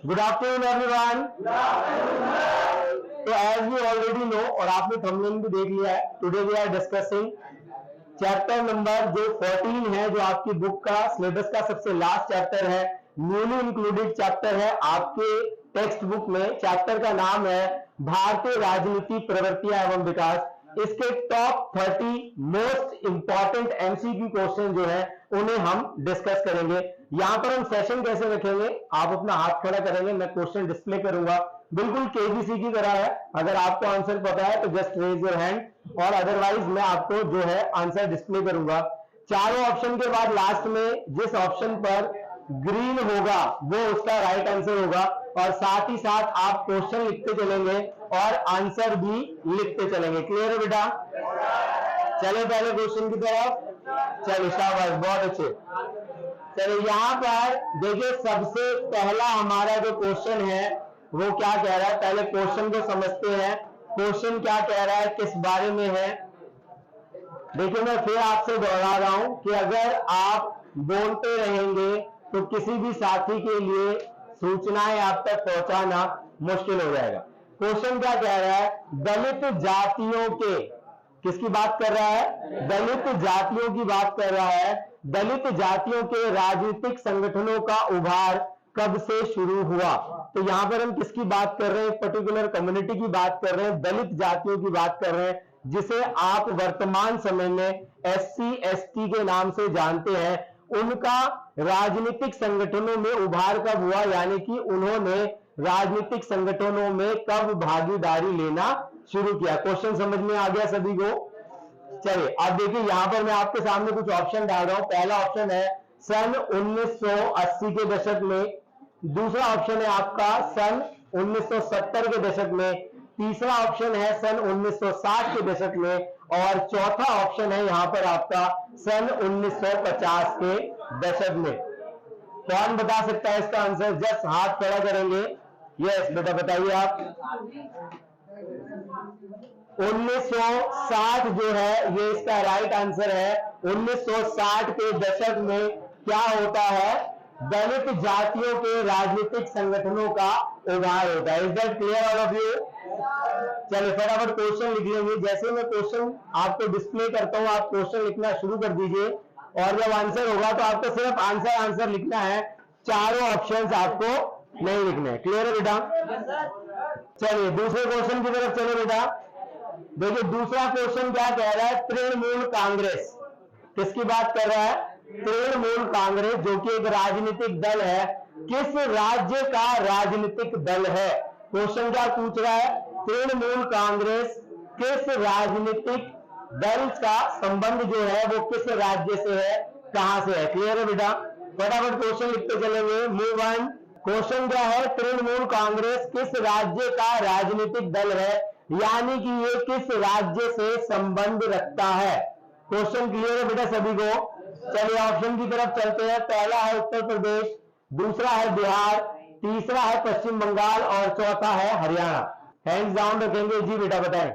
Good afternoon everyone. तो as you already know और आपने थंबनेल भी देख लिया है, today we are discussing chapter number जो 14 है, जो आपकी बुक का सिलेबस का सबसे लास्ट चैप्टर है, न्यूली इंक्लूडेड चैप्टर है आपके टेक्स्ट बुक में। चैप्टर का नाम है भारतीय राजनीति प्रवृत्तियां एवं विकास। इसके top 30 most important MCQ question जो है उन्हें हम डिस्कस करेंगे। यहां पर हम सेशन कैसे रखेंगे, आप अपना हाथ खड़ा करेंगे, मैं क्वेश्चन डिस्प्ले करूंगा, बिल्कुल केबीसी की तरह है। अगर आपको आंसर पता है तो जस्ट रेज योर हैंड, और अदरवाइज मैं आपको जो है आंसर डिस्प्ले करूंगा। चारों ऑप्शन के बाद लास्ट में जिस ऑप्शन पर ग्रीन होगा वो उसका राइट आंसर होगा, और साथ ही साथ आप क्वेश्चन लिखते चलेंगे और आंसर भी लिखते चलेंगे। क्लियर है बेटा? चले पहले क्वेश्चन की तरफ। चलिए शाबाश, बहुत अच्छे। चलिए यहां पर देखिए, सबसे पहला हमारा जो क्वेश्चन है वो क्या कह रहा है, पहले क्वेश्चन को समझते हैं। क्वेश्चन क्या कह रहा है, किस बारे में है। देखिए मैं फिर आपसे दोहरा रहा हूं कि अगर आप बोलते रहेंगे तो किसी भी साथी के लिए सूचनाएं आप तक पहुंचाना मुश्किल हो जाएगा। क्वेश्चन क्या कह रहा है, दलित जातियों के, किसकी बात कर रहा है, दलित जातियों की बात कर रहा है। दलित जातियों के राजनीतिक संगठनों का उभार कब से शुरू हुआ। तो यहां पर हम किसकी बात कर रहे हैं, पर्टिकुलर कम्युनिटी की बात कर रहे हैं, दलित जातियों की बात कर रहे हैं, जिसे आप वर्तमान समय में SC ST के नाम से जानते हैं। उनका राजनीतिक संगठनों में उभार कब हुआ, यानी कि उन्होंने राजनीतिक संगठनों में कब भागीदारी लेना शुरू किया। क्वेश्चन समझ में आ गया सभी को? चलिए अब देखिए, यहां पर मैं आपके सामने कुछ ऑप्शन डाल रहा हूं। पहला ऑप्शन है सन 1980 के दशक में, दूसरा ऑप्शन है आपका सन 1970 के दशक में, तीसरा ऑप्शन है सन 1960 के दशक में, और चौथा ऑप्शन है यहां पर आपका सन 1950 के दशक में। कौन बता सकता है इसका आंसर? जस्ट हाथ खड़ा करेंगे। यस बेटा बताइए आप। 1960 जो है ये इसका राइट आंसर है। 1960 के दशक में क्या होता है, दलित जातियों के राजनीतिक संगठनों का उभार होता है। Is that clear all of you? चलिए फटाफट क्वेश्चन लिख लेंगे। जैसे मैं क्वेश्चन आपको डिस्प्ले करता हूं, आप क्वेश्चन लिखना शुरू कर दीजिए, और जब आंसर होगा तो आपको सिर्फ आंसर लिखना है, चारों ऑप्शंस आपको नहीं लिखने। क्लियर है बेटा? चलिए दूसरे क्वेश्चन की तरफ चलो बेटा। देखिए दूसरा क्वेश्चन क्या कह रहा है, तृणमूल कांग्रेस, किसकी बात कर रहा है, तृणमूल कांग्रेस, जो कि एक राजनीतिक दल है, किस राज्य का राजनीतिक दल है। क्वेश्चन क्या पूछ रहा है, तृणमूल कांग्रेस किस राजनीतिक दल का संबंध जो है वो किस राज्य से है, कहां से है। क्लियर है बेटा? फटाफट क्वेश्चन लिखते चलेंगे। Move on. क्वेश्चन क्या है, तृणमूल कांग्रेस किस राज्य का राजनीतिक दल है, यानी कि ये किस राज्य से संबंध रखता है। क्वेश्चन क्लियर है बेटा सभी को? चलिए ऑप्शन की तरफ चलते हैं। पहला है उत्तर प्रदेश, दूसरा है बिहार, तीसरा है पश्चिम बंगाल, और चौथा है हरियाणा। हैंड्स डाउन रखेंगे जी बेटा बताएं।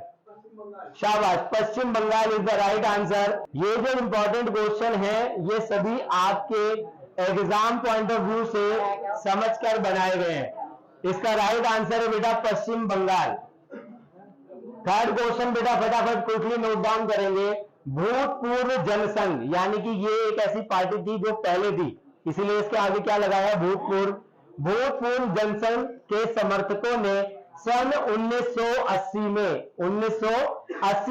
शाबाश, Paschim Bengal is the right answer. ये जो इंपॉर्टेंट क्वेश्चन है ये सभी आपके एग्जाम पॉइंट ऑफ व्यू से समझकर बनाए गए हैं। इसका राइट आंसर है बेटा पश्चिम बंगाल। थर्ड क्वेश्चन बेटा फटाफट क्विकली नोट डाउन करेंगे। भूतपूर्व जनसंघ, यानी कि ये एक ऐसी पार्टी थी जो पहले थी, इसीलिए इसके आगे क्या लगाया, भूतपूर्व। भूतपूर्व जनसंघ के समर्थकों ने सन 1980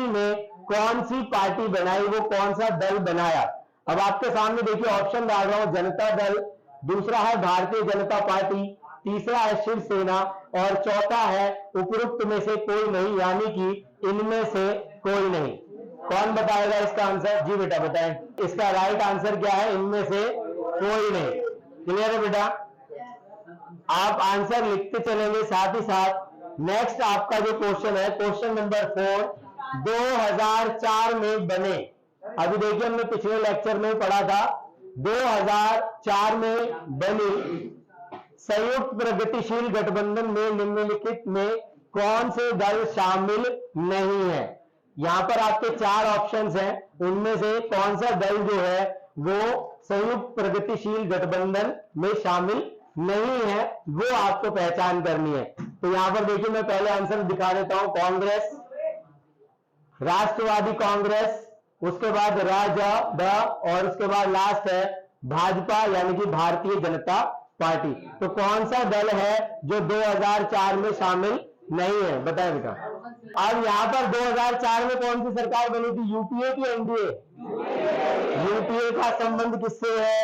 में कौन सी पार्टी बनाई, वो कौन सा दल बनाया। अब आपके सामने देखिए ऑप्शन डाल रहा हूं, जनता दल, दूसरा है भारतीय जनता पार्टी, तीसरा है शिवसेना, और चौथा है उपरोक्त में से कोई नहीं, यानी कि इनमें से कोई नहीं। कौन बताएगा इसका आंसर? जी बेटा बताएं। इसका राइट आंसर क्या है, इनमें से कोई नहीं। क्लियर है बेटा? आप आंसर लिखते चलेंगे साथ ही साथ। नेक्स्ट आपका जो क्वेश्चन है, क्वेश्चन नंबर 4, 2004 में बने, अभी देखिए हमने पिछले लेक्चर में पढ़ा था, 2004 में बनी संयुक्त प्रगतिशील गठबंधन में निम्नलिखित में कौन से दल शामिल नहीं है। यहां पर आपके 4 ऑप्शंस हैं, उनमें से कौन सा दल जो है वो संयुक्त प्रगतिशील गठबंधन में शामिल नहीं है वो आपको पहचान करनी है। तो यहां पर देखिए मैं पहले आंसर दिखा देता हूं, कांग्रेस, राष्ट्रवादी कांग्रेस, उसके बाद राजद और उसके बाद लास्ट है भाजपा यानी कि भारतीय जनता पार्टी। तो कौन सा दल है जो 2004 में शामिल नहीं है, बताएं बेटा। अब यहां पर 2004 में कौन सी सरकार बनी थी, यूपीए की एनडीए? यूपीए का संबंध किससे है?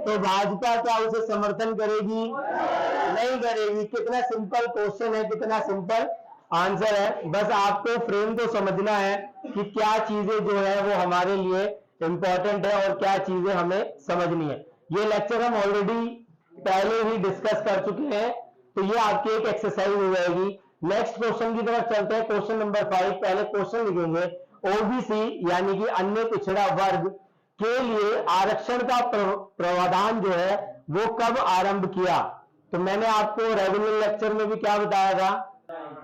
तो भाजपा क्या उसे समर्थन करेगी? नहीं करेगी। कितना सिंपल क्वेश्चन है, कितना सिंपल आंसर है। बस आपको फ्रेम को समझना है कि क्या चीजें जो है वो हमारे लिए इंपॉर्टेंट है और क्या चीजें हमें समझनी है। ये लेक्चर हम ऑलरेडी पहले ही डिस्कस कर चुके हैं, तो ये आपकी एक एक्सरसाइज हो जाएगी। नेक्स्ट क्वेश्चन की तरफ चलते हैं, क्वेश्चन नंबर 5। पहले क्वेश्चन लिखेंगे, ओबीसी यानी कि अन्य पिछड़ा वर्ग के लिए आरक्षण का प्रावधान जो है वो कब आरंभ किया? तो मैंने आपको रेगुलर लेक्चर में भी क्या बताया था,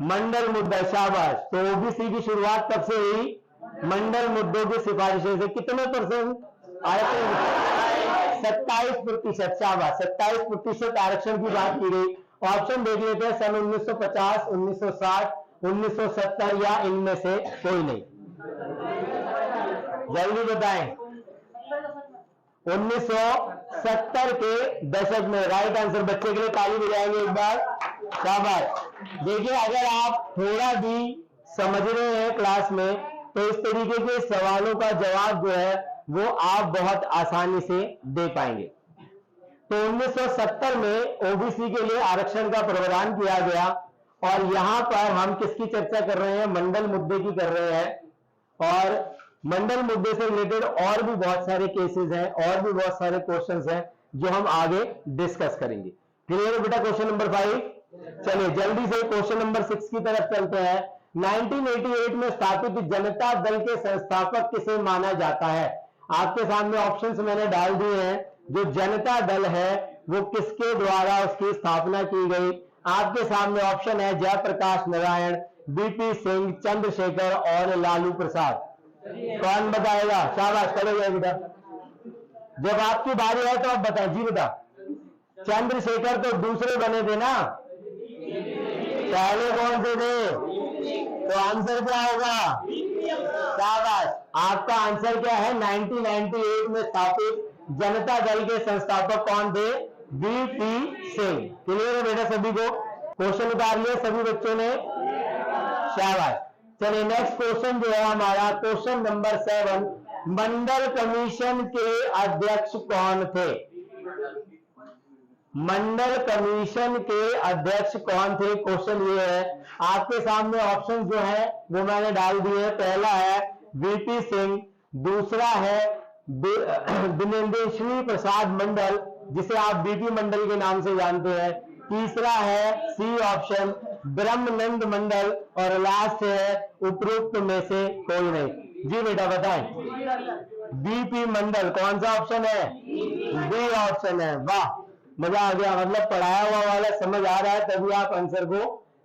मंडल मुद्दा। शाबाश। तो ओबीसी की शुरुआत कब से हुई? मंडल मुद्दों की सिफारिशों से। कितने परसेंट आरक्षण? 27%। शाबाश, 27% आरक्षण की बात की गई। ऑप्शन देख लेते हैं, सन 1950, 1960, 1970 या इनमें से कोई नहीं। जल्दी बताएं। 1970 के दशक में राइट आंसर। बच्चे के लिए ताली बजाएंगे एक बार, शाबाश। देखिए अगर आप थोड़ा भी समझ रहे हैं क्लास में तो इस तरीके के सवालों का जवाब जो है वो आप बहुत आसानी से दे पाएंगे। तो 1970 में ओबीसी के लिए आरक्षण का प्रावधान किया गया और यहां पर हम किसकी चर्चा कर रहे हैं, मंडल मुद्दे की कर रहे हैं। और मंडल मुद्दे से रिलेटेड और भी बहुत सारे केसेस हैं और भी बहुत सारे क्वेश्चंस हैं जो हम आगे डिस्कस करेंगे। क्लियर है बेटा क्वेश्चन नंबर 5? चलिए जल्दी से क्वेश्चन नंबर 6 की तरफ चलते हैं। 1988 में स्थापित जनता दल के संस्थापक किसे माना जाता है? आपके सामने ऑप्शंस मैंने डाल दिए हैं। जो जनता दल है वो किसके द्वारा उसकी स्थापना की गई? आपके सामने ऑप्शन है जयप्रकाश नारायण, बीपी सिंह, चंद्रशेखर और लालू प्रसाद। कौन बताएगा? शाबाश, करो जाए बेटा। जब आपकी बारी है तो आप बताएं जी बेटा। चंद्रशेखर तो दूसरे बने थे ना, पहले कौन से थे? तो आंसर क्या होगा? शाबाश, आपका आंसर क्या है? 1998 में स्थापित जनता दल के संस्थापक कौन थे? बीपी सिंह। क्लियर है बेटा सभी को? क्वेश्चन उतार लिए सभी बच्चों ने? शाबाश। चलिए नेक्स्ट क्वेश्चन जो है हमारा क्वेश्चन नंबर 7। मंडल कमीशन के अध्यक्ष कौन थे? मंडल कमीशन के अध्यक्ष कौन थे? क्वेश्चन ये है। आपके सामने ऑप्शन जो है वो मैंने डाल दिए। पहला है वीपी सिंह, दूसरा है दिनेंद्रेश्वरी प्रसाद मंडल जिसे आप बीपी मंडल के नाम से जानते हैं, तीसरा है सी ऑप्शन ब्रह्मानंद मंडल और लास्ट है उपरोक्त में से कोई नहीं। जी बेटा बताएं। बीपी मंडल कौन सा ऑप्शन है? बी ऑप्शन है। वाह, मजा आ गया। मतलब पढ़ाया हुआ वाला समझ आ रहा है तभी आप आंसर को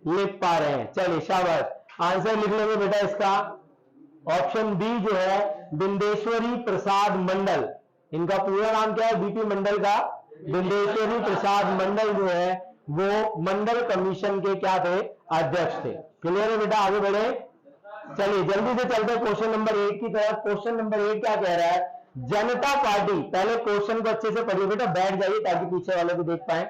लिख पा रहे हैं। चलिए शाबाश। आंसर लिख लेंगे बेटा इसका। ऑप्शन बी जो है बिंदेश्वरी प्रसाद मंडल, इनका पूरा नाम क्या है? बीपी मंडल का बिंदेश्वरी प्रसाद मंडल जो है वो मंडल कमीशन के क्या थे? अध्यक्ष थे। क्लियर है बेटा? आगे बढ़े। चलिए जल्दी से चलते हैं क्वेश्चन नंबर 8 की तरफ। क्वेश्चन नंबर 8 क्या कह रहा है? जनता पार्टी, पहले क्वेश्चन को अच्छे से पढ़िए बेटा, बैठ जाइए ताकि पीछे वाले को देख पाए।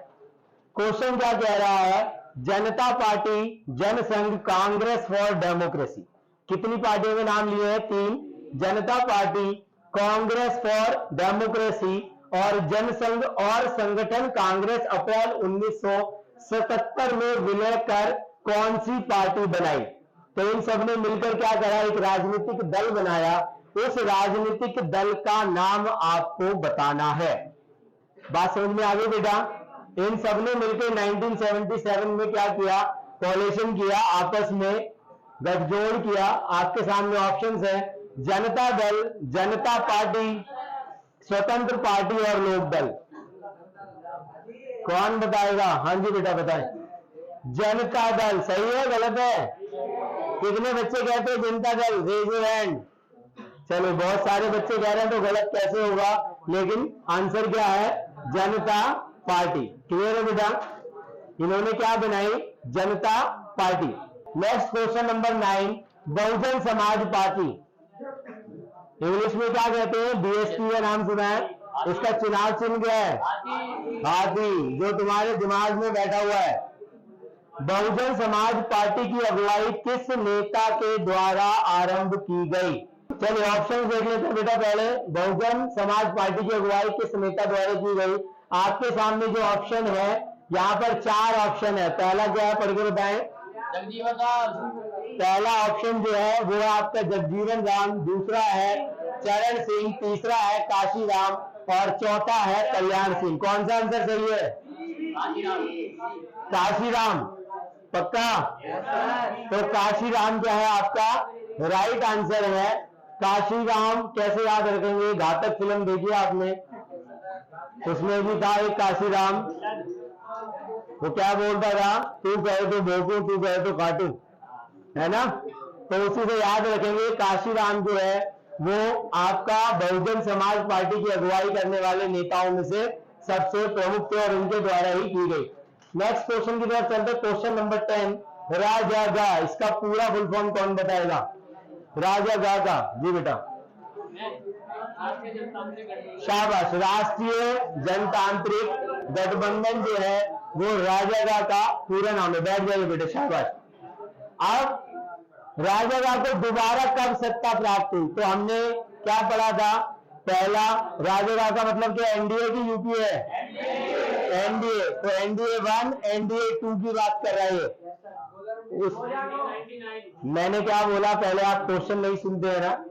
क्वेश्चन क्या कह रहा है? Janata party, Jansangh, Congress for Democracy. कितनी पार्टियों के नाम लिए हैं? 3। जनता पार्टी, कांग्रेस फॉर डेमोक्रेसी और जनसंघ और संगठन कांग्रेस अपॉन 1977 में विलय कर कौन सी पार्टी बनाई? तो इन सब ने मिलकर क्या करा? एक राजनीतिक दल बनाया। उस राजनीतिक दल का नाम आपको बताना है। बात समझ में आ गई बेटा? इन सब ने मिलकर 1977 में क्या किया? कोalition किया, आपस में गठजोड़ किया। आपके सामने ऑप्शंस है जनता दल, जनता पार्टी, स्वतंत्र पार्टी और लोक दल। कौन बताएगा? हाँ जी बेटा बताएं। जनता दल। सही है गलत है? कितने बच्चे कहते हैं Janata Dal? Raise your hand. चलो बहुत सारे बच्चे कह रहे हैं तो गलत कैसे होगा, लेकिन आंसर क्या है? जनता पार्टी। क्लियर है बेटा? इन्होंने क्या बनाई? जनता party. Next question number 9, Bahujan Samaj party, English में क्या कहते हैं? बीएसपी का नाम सुना है? इसका चुनाव चिन्ह क्या है? हाथी, जो तुम्हारे दिमाग में बैठा हुआ है। बहुजन समाज पार्टी की अगुवाई किस नेता के द्वारा आरंभ की गई? चलिए ऑप्शन देख लेते हैं बेटा पहले। बहुजन समाज पार्टी की अगुवाई किस नेता द्वारा की गई? आपके सामने जो ऑप्शन है, यहाँ पर 4 ऑप्शन है। पहला क्या है, पढ़ के बताएं। जगजीवन राम। पहला ऑप्शन जो है वो है आपका जगजीवन राम, दूसरा है चरण सिंह, तीसरा है काशीराम और चौथा है कल्याण सिंह। कौन सा आंसर सही है? काशीराम। पक्का? तो काशीराम क्या है आपका राइट आंसर है। काशीराम कैसे याद रखेंगे? घातक फिल्म देखी आपने? उसमें भी था एक काशीराम, वो क्या बोलता था? तू कहे तो भोंकू, तू कहे तो काटू, है ना? तो उसी से याद रखेंगे। काशीराम जो है वो आपका बहुजन समाज पार्टी की अगुवाई करने वाले नेताओं में से सबसे प्रमुख थे और उनके द्वारा ही की गई। नेक्स्ट क्वेश्चन की तरफ चलते। क्वेश्चन नंबर 10, राजा गा, इसका पूरा फुल फॉर्म कौन बताएगा? राजा गा का, जी बेटा। शाबाश, राष्ट्रीय जनतांत्रिक गठबंधन जो है वो राजागा का पूरा नाम है। बैठ जाइए बेटे, शाबाश। अब राजागा को दोबारा कब सत्ता प्राप्त हुई? तो हमने क्या पढ़ा था? पहला, राजागा का मतलब क्या? एनडीए की यूपीए? एनडीए। तो एनडीए 1, एनडीए 2 की बात कर रहा है। मैंने क्या बोला? पहले आप क्वेश्चन नहीं सुनते हैं ना?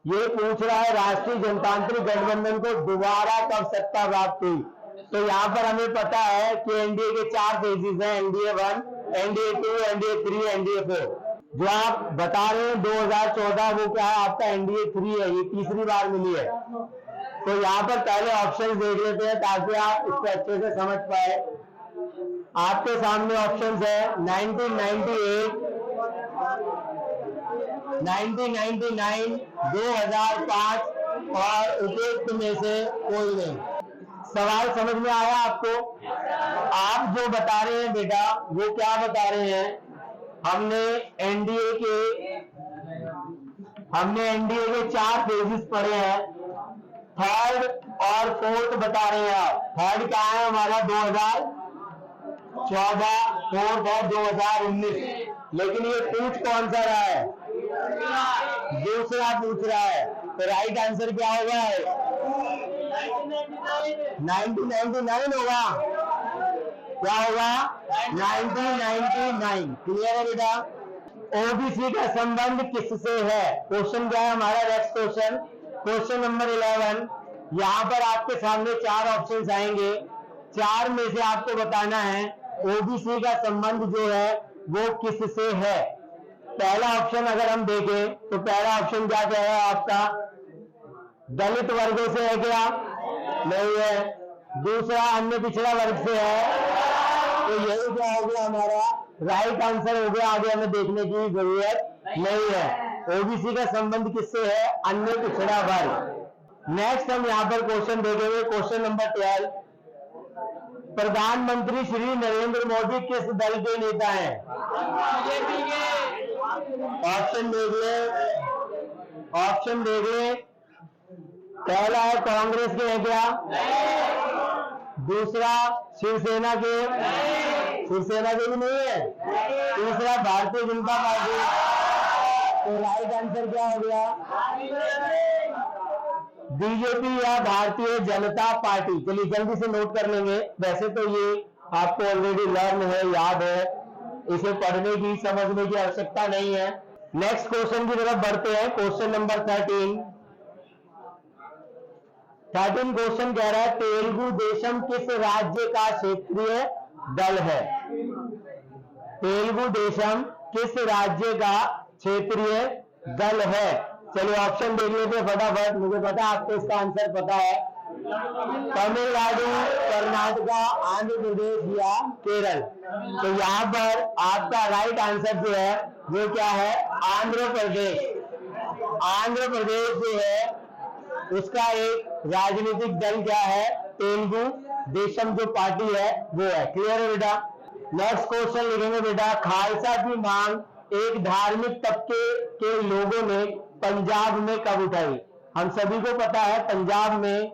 ये पूछ रहा है राष्ट्रीय जनतांत्रिक गठबंधन को दोबारा कब सत्ता प्राप्त हुई। तो यहाँ पर हमें पता है कि एनडीए के 4 फेजेस हैं, एनडीए 1, एनडीए 2, एनडीए 3, एनडीए 4। जो आप बता रहे हैं 2014, वो क्या है आपका? एनडीए 3 है, ये तीसरी बार मिली है। तो यहाँ पर पहले ऑप्शन देख लेते हैं ताकि आप इसको अच्छे से समझ पाए। आपके सामने ऑप्शन है 1998, 1999, 2005 और उपयुक्त में से कोई नहीं। सवाल समझ में आया आपको? आप जो बता रहे हैं बेटा वो क्या बता रहे हैं? हमने एनडीए के 4 फेजेस पढ़े हैं। थर्ड और फोर्थ बता रहे हैं आप। थर्ड क्या है हमारा? 2014, फोर्थ है 2019। लेकिन ये पूछ कौन सा रहा है? दूसरा पूछ रहा है। तो राइट आंसर क्या होगा? 1999 होगा। क्या होगा? 1999। क्लियर है बेटा? ओबीसी का संबंध किससे है? क्वेश्चन क्या है हमारा? Next question, question number 11। यहाँ पर आपके सामने 4 ऑप्शंस आएंगे। 4 में से आपको बताना है ओबीसी का संबंध जो है वो किससे है। पहला ऑप्शन अगर हम देखें तो पहला ऑप्शन क्या कह रहा है आपका? दलित वर्गों से है क्या? नहीं है। दूसरा अन्य पिछड़ा वर्ग से है। तो यही क्या हो गया हमारा? राइट आंसर हो गया। आगे हमें देखने की जरूरत नहीं है। ओबीसी का संबंध किससे है? अन्य पिछड़ा वर्ग। नेक्स्ट हम यहाँ पर क्वेश्चन देखेंगे। क्वेश्चन नंबर 12, प्रधानमंत्री श्री नरेंद्र मोदी किस दल के नेता हैं? ऑप्शन देख ले, ऑप्शन देख ले। पहला है कांग्रेस के हैं क्या? दूसरा शिवसेना के? शिवसेना के भी नहीं है। तीसरा भारतीय जनता पार्टी। तो राइट आंसर क्या हो गया? बीजेपी या भारतीय जनता पार्टी। चलिए जल्दी से नोट कर लेंगे। वैसे तो ये आपको ऑलरेडी लर्न है, याद है, इसे पढ़ने की समझने की आवश्यकता नहीं है। नेक्स्ट क्वेश्चन की तरफ बढ़ते हैं। क्वेश्चन नंबर 13 क्वेश्चन कह रहा है तेलुगु देशम किस राज्य का क्षेत्रीय दल है? तेलुगु देशम किस राज्य का क्षेत्रीय दल है? चलिए ऑप्शन देख लेते हैं फटाफट। मुझे पता है आपको इसका आंसर पता है। तमिलनाडु, कर्नाटका, आंध्र प्रदेश या केरल। तो यहाँ पर आपका राइट आंसर जो है वो क्या है? आंध्र प्रदेश। आंध्र प्रदेश जो है उसका एक राजनीतिक दल क्या है? तेलुगु देशम जो पार्टी है वो है। क्लियर है बेटा? नेक्स्ट क्वेश्चन लिखेंगे बेटा, खालसा की मांग एक धार्मिक तबके के लोगों ने पंजाब में कब उठाई? हम सभी को पता है पंजाब में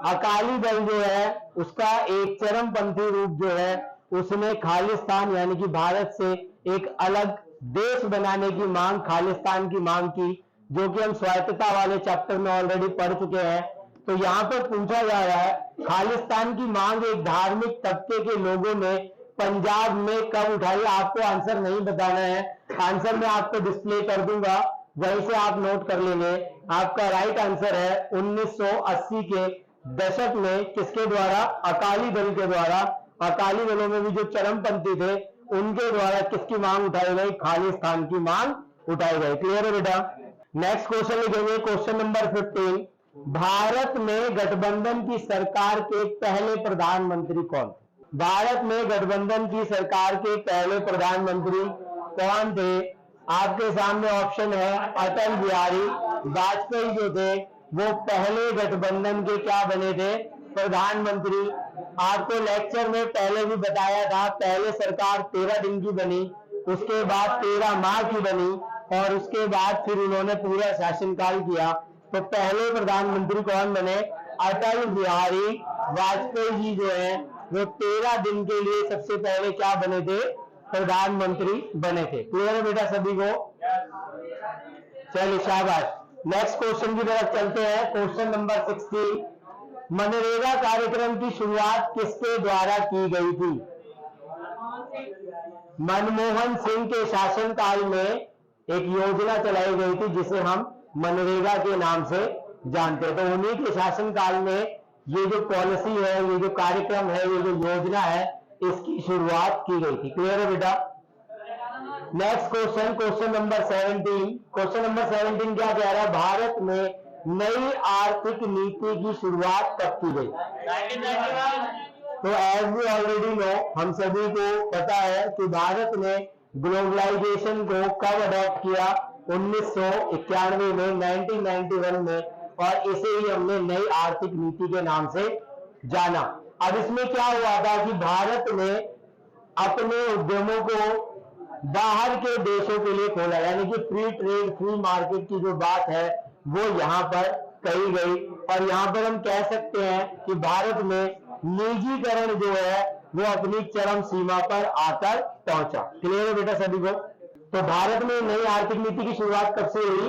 अकाली दल जो है उसका एक चरमपंथी रूप जो है उसने खालिस्तान यानी कि भारत से एक अलग देश बनाने की मांग, खालिस्तान की मांग की, जो कि हम स्वायत्तता वाले चैप्टर में ऑलरेडी पढ़ चुके हैं। तो यहां पर पूछा जा रहा है खालिस्तान की मांग एक धार्मिक तबके के लोगों ने पंजाब में कब उठाई? आपको आंसर नहीं बताना है, आंसर मैं आपको डिस्प्ले कर दूंगा, वहीं से आप नोट कर लेंगे। आपका राइट आंसर है 1980 के दशक में किसके द्वारा? अकाली दल के द्वारा। अकाली दलों में भी जो चरमपंथी थे उनके द्वारा किसकी मांग उठाई गई? खालिस्तान की मांग उठाई गई। क्लियर है बेटा? नेक्स्ट क्वेश्चन लिखेंगे, क्वेश्चन नंबर 15, भारत में गठबंधन की सरकार के पहले प्रधानमंत्री कौन थे? भारत में गठबंधन की सरकार के पहले प्रधानमंत्री कौन थे? आपके सामने ऑप्शन है अटल बिहारी वाजपेयी जो थे वो पहले गठबंधन के क्या बने थे? प्रधानमंत्री। आपको लेक्चर में पहले भी बताया था, पहले सरकार 13 दिन की बनी, उसके बाद 13 माह की बनी और उसके बाद फिर उन्होंने पूरा शासनकाल किया। तो पहले प्रधानमंत्री कौन बने? अटल बिहारी वाजपेयी जी जो है वो 13 दिन के लिए सबसे पहले क्या बने थे? प्रधानमंत्री बने थे। क्लियर है बेटा सभी को? चलिए शाबाश। नेक्स्ट क्वेश्चन की तरफ चलते हैं, क्वेश्चन नंबर 16, मनरेगा कार्यक्रम की शुरुआत किसके द्वारा की गई थी? मनमोहन सिंह के शासनकाल में एक योजना चलाई गई थी जिसे हम मनरेगा के नाम से जानते हैं। तो उन्हीं के शासनकाल में ये जो पॉलिसी है, ये जो कार्यक्रम है, ये जो योजना है, इसकी शुरुआत की गई थी। क्लियर है बेटा? Next question, question number 17, question number 17 क्या कह रहा है? भारत में नई आर्थिक नीति की शुरुआत कब की गई? 1991। तो एज वी ऑलरेडी नो, हम सभी को पता है कि भारत ने ग्लोबलाइजेशन को कब अडॉप्ट किया? 1991 में, 1991 में, और इसे ही हमने नई आर्थिक नीति के नाम से जाना। अब इसमें क्या हुआ था कि भारत ने अपने उद्यमों को बाहर के देशों के लिए खोला, यानी कि फ्री ट्रेड, फ्री मार्केट की जो बात है वो यहाँ पर कही गई। और यहाँ पर हम कह सकते हैं कि भारत में निजीकरण जो है वो अपनी चरम सीमा पर आकर पहुंचा। क्लियर है बेटा सभी को? तो भारत में नई आर्थिक नीति की शुरुआत कब से हुई?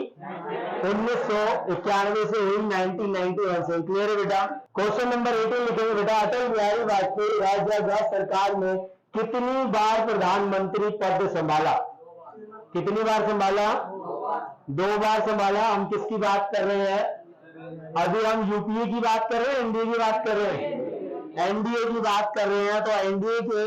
1991 से हुई, 1991 से। क्लियर है बेटा? क्वेश्चन नंबर 18 लिखेंगे बेटा, अटल बिहारी वाजपेयी राज्य सरकार में कितनी बार प्रधानमंत्री पद संभाला? कितनी बार संभाला? 2 बार संभाला। हम किसकी बात कर रहे हैं? अभी हम यूपीए की बात कर रहे हैं, एनडीए की बात कर रहे हैं? एनडीए की बात कर रहे हैं। तो एनडीए के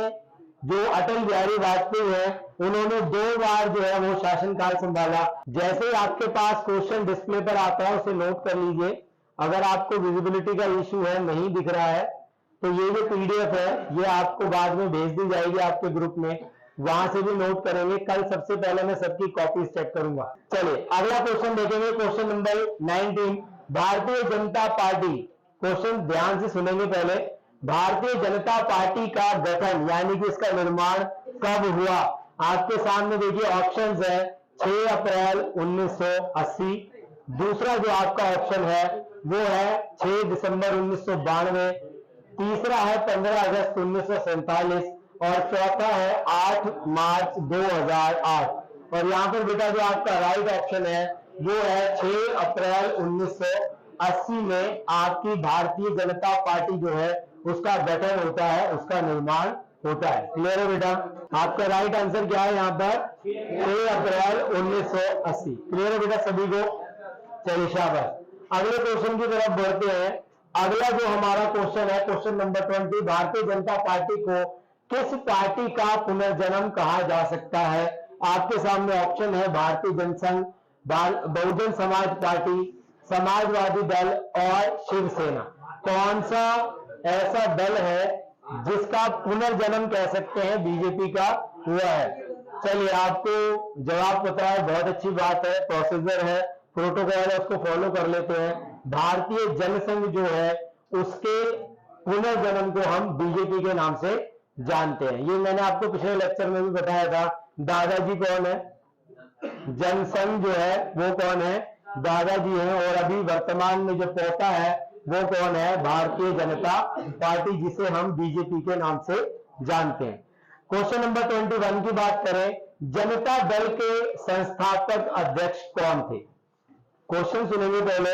जो अटल बिहारी वाजपेयी है उन्होंने 2 बार जो है वो शासनकाल संभाला। जैसे ही आपके पास क्वेश्चन डिस्प्ले पर आता है उसे नोट कर लीजिए। अगर आपको विजिबिलिटी का इश्यू है, नहीं दिख रहा है, तो ये जो पीडीएफ है ये आपको बाद में भेज दी जाएगी आपके ग्रुप में, वहां से भी नोट करेंगे। कल सबसे पहले मैं सबकी कॉपीज चेक करूंगा। चलिए अगला क्वेश्चन देखेंगे, question number 19, Bharatiya Janata party. Question ध्यान से सुनेंगे पहले। भारतीय जनता पार्टी का गठन यानी कि इसका निर्माण कब हुआ? आपके सामने देखिए ऑप्शंस है, 6 अप्रैल 1980। दूसरा जो आपका ऑप्शन है वो है 6 दिसंबर 1992। तीसरा है 15 अगस्त 1947 और चौथा है 8 मार्च 2008। और यहां पर बेटा जो आपका राइट ऑप्शन है वो है 6 अप्रैल 1980 में आपकी भारतीय जनता पार्टी जो है उसका गठन होता है, उसका निर्माण होता है। क्लियर है बेटा? आपका राइट आंसर क्या है यहाँ पर? 6 अप्रैल 1980। क्लियर है बेटा सभी को? चलिए शाबाश। अगले क्वेश्चन की तरफ बढ़ते हैं। अगला जो हमारा क्वेश्चन है, question number 20, Bharatiya Janata party को किस पार्टी का पुनर्जन्म कहा जा सकता है? आपके सामने ऑप्शन है भारतीय जनसंघ, बहुजन समाज पार्टी, समाजवादी दल और शिवसेना। कौन सा ऐसा दल है जिसका पुनर्जन्म कह सकते हैं बीजेपी का हुआ है? चलिए आपको जवाब पता है, बहुत अच्छी बात है, प्रोसीजर है, प्रोटोकॉल है, उसको फॉलो कर लेते हैं। भारतीय जनसंघ जो है उसके पुनर्जन्म को हम बीजेपी के नाम से जानते हैं। ये मैंने आपको पिछले लेक्चर में भी बताया था। दादाजी कौन है? जनसंघ जो है वो कौन है? दादाजी हैं। और अभी वर्तमान में जो पोता है वो कौन है? भारतीय जनता पार्टी, जिसे हम बीजेपी के नाम से जानते हैं। क्वेश्चन नंबर 21 की बात करें, जनता दल के संस्थापक अध्यक्ष कौन थे? क्वेश्चन सुनेंगे पहले।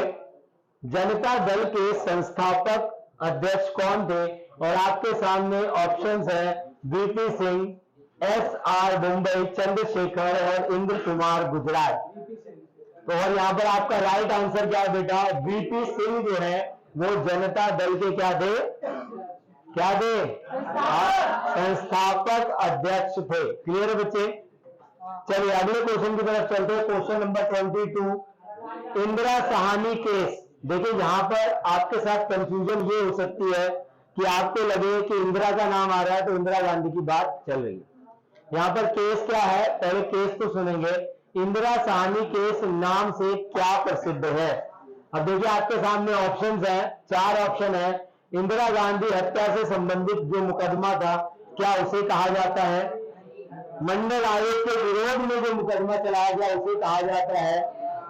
जनता दल के संस्थापक अध्यक्ष कौन थे? और आपके सामने ऑप्शंस है वीपी सिंह, एस.आर. मुंबई, चंद्रशेखर और इंद्र कुमार गुजराल। तो और यहां पर आपका राइट आंसर क्या है बेटा? वीपी सिंह जो है वो जनता दल के क्या थे? क्या थे? संस्थापक अध्यक्ष थे। क्लियर है बच्चे? चलिए अगले क्वेश्चन की तरफ चलते हैं। Question number 22, Indira Sahni case. देखिए यहां पर आपके साथ कंफ्यूजन ये हो सकती है कि आपको लगे कि इंदिरा का नाम आ रहा है तो इंदिरा गांधी की बात चल रही है। यहां पर केस क्या है? पहले केस तो सुनेंगे। इंदिरा साहनी केस नाम से क्या प्रसिद्ध है? अब देखिए आपके सामने ऑप्शंस हैं, 4 ऑप्शन है। इंदिरा गांधी हत्या से संबंधित जो मुकदमा था, क्या उसे कहा जाता है? मंडल आयोग के विरोध में जो मुकदमा चलाया गया उसे कहा जाता है?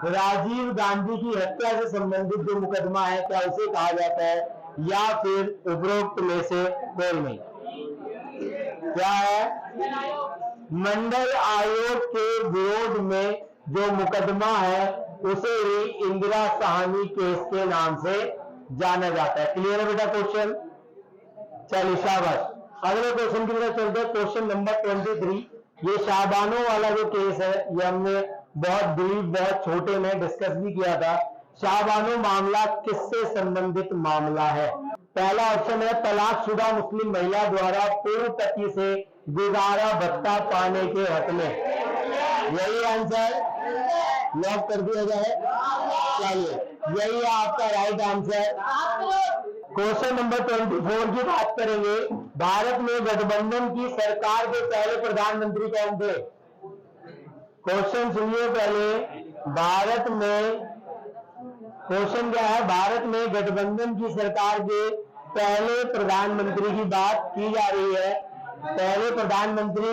राजीव गांधी की हत्या से संबंधित जो मुकदमा है क्या उसे कहा जाता है? या फिर उपरोक्त में से कोई नहीं? क्या है? मंडल आयोग के विरोध में जो मुकदमा है उसे ही इंदिरा साहनी केस के नाम से जाना जाता है। क्लियर है बेटा क्वेश्चन? चलिए शाबाश। अगले क्वेश्चन की तरफ चलते हैं। क्वेश्चन नंबर 23, ये शाहबानो वाला जो केस है ये हमने बहुत ब्रीफ, बहुत छोटे में डिस्कस भी किया था। शाहबानो मामला किससे संबंधित मामला है? पहला ऑप्शन है तलाकशुदा मुस्लिम महिला द्वारा पूर्व पति से गुजारा भत्ता पाने के हक में। यही आंसर लॉक कर दिया जाए। चलिए यही है आपका राइट आंसर। क्वेश्चन नंबर 24 की बात करेंगे। भारत में गठबंधन की सरकार के पहले प्रधानमंत्री कौन थे? क्वेश्चन सुनिए पहले। भारत में क्वेश्चन क्या है? भारत में गठबंधन की सरकार के पहले प्रधानमंत्री की बात की जा रही है। पहले प्रधानमंत्री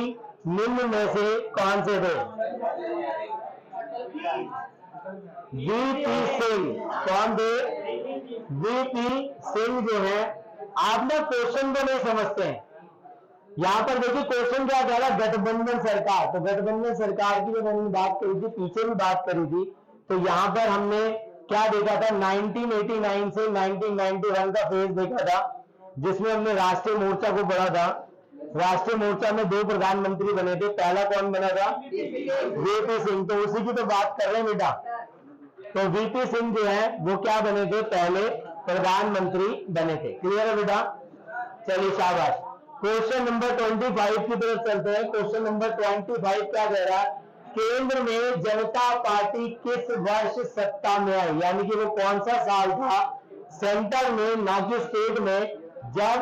निम्न में से कौन से थे? वीपी सिंह। कौन थे? वीपी सिंह जो है। आप ना क्वेश्चन को नहीं समझते हैं। यहां पर देखिए क्वेश्चन क्या कह रहा है? गठबंधन सरकार। तो गठबंधन सरकार की जब हमने बात करी थी, पीछे भी बात करी थी, तो यहां पर हमने क्या देखा था? 1989 से 1991 का फेज देखा था, जिसमें हमने राष्ट्रीय मोर्चा को पढ़ा था। राष्ट्रीय मोर्चा में 2 प्रधानमंत्री बने थे। पहला कौन बना था? वीपी सिंह। तो उसी की तो बात कर रहे हैं बेटा। तो वीपी सिंह जो है वो क्या बने थे? पहले प्रधानमंत्री बने थे। क्लियर है बेटा? चलिए शाबाश। क्वेश्चन नंबर 25 की तरफ चलते हैं। क्वेश्चन नंबर 25 क्या कह रहा है? केंद्र में जनता पार्टी किस वर्ष सत्ता में आई? यानी कि वो कौन सा साल था सेंटर में, ना कि स्टेट में, जब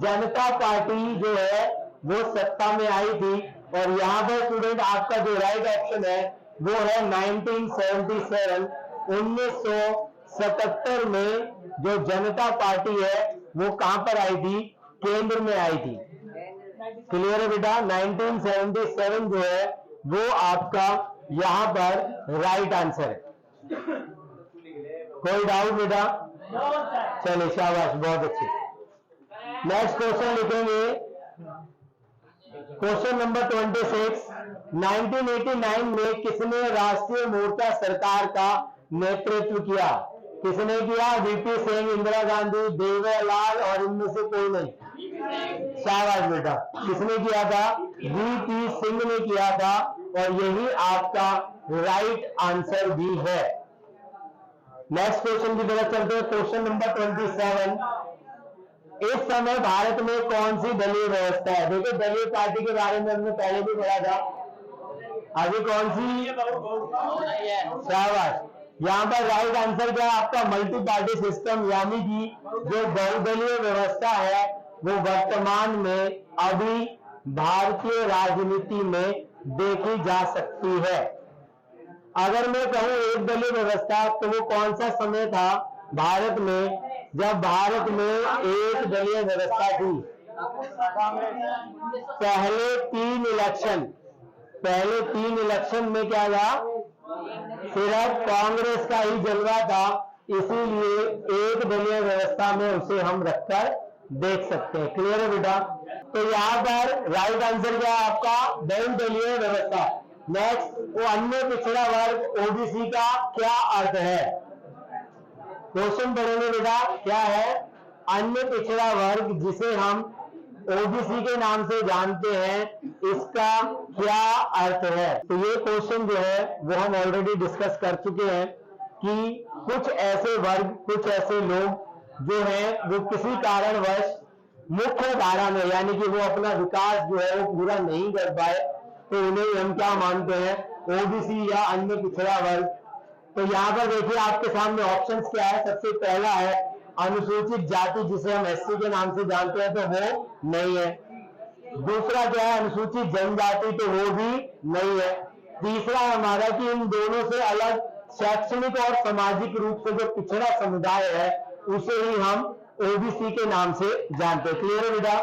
जनता पार्टी जो है वो सत्ता में आई थी। और यहां पर स्टूडेंट आपका जो राइट ऑप्शन है वो है 1977। 1977 में जो जनता पार्टी है वो कहां पर आई थी? केंद्र में आई थी। क्लियर है बेटा? 1977 जो है वो आपका यहां पर राइट आंसर है। कोई डाउट बेटा? चलिए शाबाश, बहुत अच्छे। नेक्स्ट क्वेश्चन लिखेंगे। क्वेश्चन नंबर 26, 1989 में किसने राष्ट्रीय मोर्चा सरकार का नेतृत्व किया? किसने किया? वीपी सिंह, इंदिरा गांधी, देवीलाल और इनमें से कोई नहीं? शाबाश बेटा। किसने किया था? वीपी सिंह ने किया था। और यही आपका राइट आंसर भी है। नेक्स्ट क्वेश्चन की तरफ चलते हैं। क्वेश्चन नंबर 27, इस समय भारत में कौन सी दलीय व्यवस्था है? देखिए दलीय पार्टी के बारे में हमने पहले भी पढ़ा था। अभी कौन सी? शाबाश। यहां पर राइट आंसर क्या है आपका? Multi party system. यानी कि जो बहुदलीय व्यवस्था है वो वर्तमान में अभी भारतीय राजनीति में देखी जा सकती है। अगर मैं कहूं एक दलीय व्यवस्था, तो वो कौन सा समय था भारत में जब भारत में एक दलीय व्यवस्था थी, पहले तीन इलेक्शन में क्या था, सिर्फ कांग्रेस का ही जलवा था, इसीलिए एक दलीय व्यवस्था में उसे हम रखकर देख सकते हैं। क्लियर है बेटा? तो यहाँ पर राइट आंसर क्या है आपका? बहुदलीय व्यवस्था। नेक्स्ट, वो अन्य पिछड़ा वर्ग ओबीसी का क्या अर्थ है? क्वेश्चन पढ़ेंगे बेटा, क्या है अन्य पिछड़ा वर्ग जिसे हम ओबीसी के नाम से जानते हैं, इसका क्या अर्थ है? तो ये क्वेश्चन जो है वो हम ऑलरेडी डिस्कस कर चुके हैं कि कुछ ऐसे वर्ग, कुछ ऐसे लोग जो हैं वो किसी कारणवश मुख्य धारा में, यानी कि वो अपना विकास जो है वो पूरा नहीं कर पाए, तो उन्हें हम क्या मानते हैं? ओबीसी या अन्य पिछड़ा वर्ग। तो यहाँ पर देखिए आपके सामने ऑप्शंस क्या है। सबसे पहला है अनुसूचित जाति, जिसे हम एससी के नाम से जानते हैं, तो वो नहीं है। दूसरा क्या है? अनुसूचित जनजाति, तो वो भी नहीं है। तीसरा हमारा कि इन दोनों से अलग शैक्षणिक और सामाजिक रूप से जो पिछड़ा समुदाय है, उसे ही हम ओबीसी के नाम से जानते हैं। क्लियर है बेटा?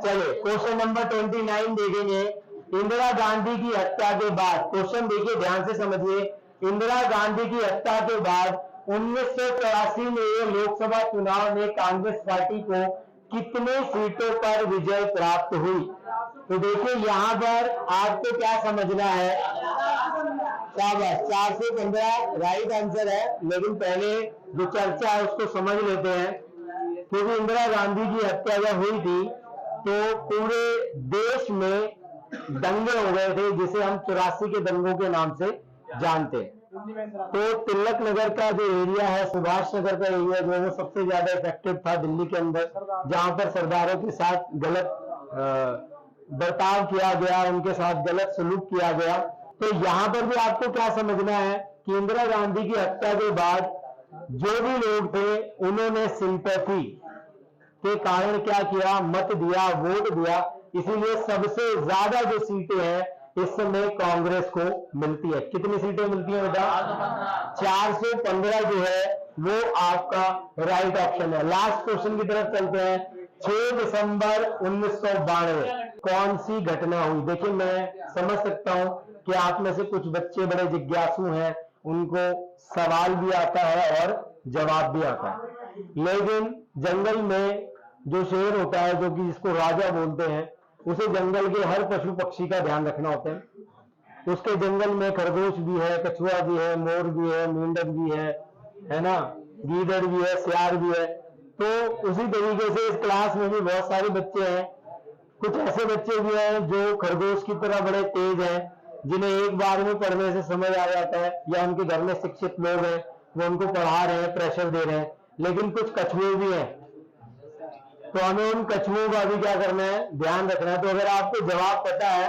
चलिए क्वेश्चन नंबर 29 देखेंगे। इंदिरा गांधी की हत्या के बाद, क्वेश्चन देखिए ध्यान से समझिए, इंदिरा गांधी की हत्या के बाद 1984 में ये लोकसभा चुनाव में कांग्रेस पार्टी को कितने सीटों पर विजय प्राप्त हुई? तो देखिए यहाँ पर आपको क्या समझना है? शाबाश, 4 से 15 राइट आंसर है। लेकिन पहले जो चर्चा है उसको समझ लेते हैं, क्योंकि इंदिरा गांधी की हत्या जब हुई थी तो पूरे देश में दंगे हो गए थे, जिसे हम 84 के दंगों के नाम से जानते हैं। तो तिलक नगर का जो एरिया है, सुभाष नगर का एरिया जो है वो सबसे ज्यादा इफेक्टेड था दिल्ली के अंदर, जहां पर सरदारों के साथ गलत बर्ताव किया गया, उनके साथ गलत सलूक किया गया। तो यहाँ पर भी आपको क्या समझना है कि इंदिरा गांधी की हत्या के बाद जो भी लोग थे उन्होंने सिंपैथी के कारण क्या किया? मत दिया, वोट दिया। इसीलिए सबसे ज्यादा जो सीटें हैं इस समय कांग्रेस को मिलती है। कितनी सीटें मिलती हैं बेटा? 415 जो है वो आपका राइट ऑप्शन है। लास्ट क्वेश्चन की तरफ चलते हैं। 6 दिसंबर 1992 कौन सी घटना हुई? देखिए मैं समझ सकता हूं कि आप में से कुछ बच्चे बड़े जिज्ञासु हैं, उनको सवाल भी आता है और जवाब भी आता है। लेकिन जंगल में जो शेर होता है, जो कि जिसको राजा बोलते हैं, उसे जंगल के हर पशु पक्षी का ध्यान रखना होता है। उसके जंगल में खरगोश भी है, कछुआ भी है, मोर भी है, मेंढक भी है ना, गीदड़ भी है, सियार भी है। तो उसी तरीके से इस क्लास में भी बहुत सारे बच्चे हैं। कुछ ऐसे बच्चे भी हैं जो खरगोश की तरह बड़े तेज हैं, जिन्हें एक बार में पढ़ने से समझ आ जाता है, या उनके घर में शिक्षित लोग हैं, वो उनको पढ़ा रहे हैं, प्रेशर दे रहे हैं। लेकिन कुछ कछुए भी हैं, तो हमें उन कछुओं का भी क्या करना है? ध्यान रखना है। तो अगर आपको जवाब पता है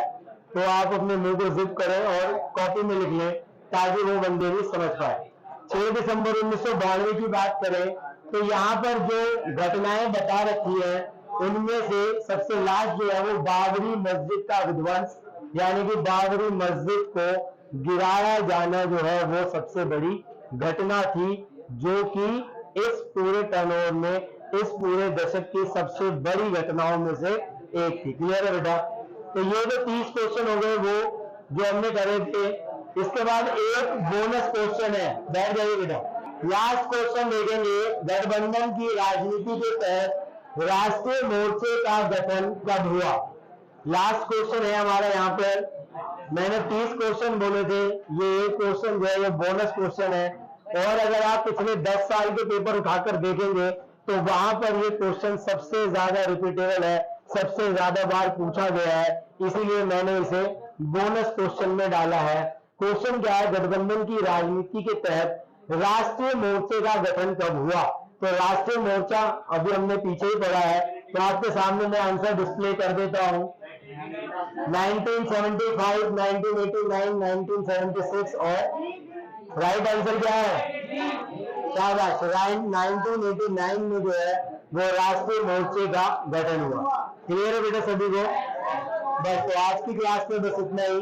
तो आप अपने मुंह को जिप करें और कॉपी में लिख लें, ताकि वो बंदे भी समझ पाए। 6 दिसंबर 1992 की बात करें तो यहाँ पर जो घटनाएं बता रखी है, उनमें से सबसे लास्ट जो है वो बाबरी मस्जिद का विध्वंस, यानी कि बाबरी मस्जिद को गिराया जाना जो है वो सबसे बड़ी घटना थी, जो कि इस पूरे टर्नओवर में, इस पूरे दशक की सबसे बड़ी घटनाओं में से एक थी। क्लियर है बेटा? तो ये जो 30 क्वेश्चन हो गए वो जो हमने करे थे। इसके बाद एक बोनस क्वेश्चन है, बैठ जाइए बेटा। लास्ट क्वेश्चन देखेंगे। गठबंधन की राजनीति के तहत राष्ट्रीय मोर्चे का गठन कब हुआ? लास्ट क्वेश्चन है हमारा यहाँ पर। मैंने 30 क्वेश्चन बोले थे, ये एक क्वेश्चन जो है ये बोनस क्वेश्चन है। और अगर आप पिछले 10 साल के पेपर उठाकर देखेंगे तो वहां पर ये क्वेश्चन सबसे ज्यादा रिपीटेबल है, सबसे ज्यादा बार पूछा गया है, इसीलिए मैंने इसे बोनस क्वेश्चन में डाला है। क्वेश्चन क्या है? गठबंधन की राजनीति के तहत राष्ट्रीय मोर्चे का गठन कब हुआ? तो राष्ट्रीय मोर्चा अभी हमने पीछे ही पढ़ा है, तो आपके सामने मैं आंसर डिस्प्ले कर देता हूं। 1975, 1989, 1976 और राइट आंसर क्या है? क्या बात? 1989 में जो है वो राष्ट्रीय मोर्चे का गठन हुआ। क्लियर है बेटा सभी को? बस तो आज की क्लास में बस इतना ही।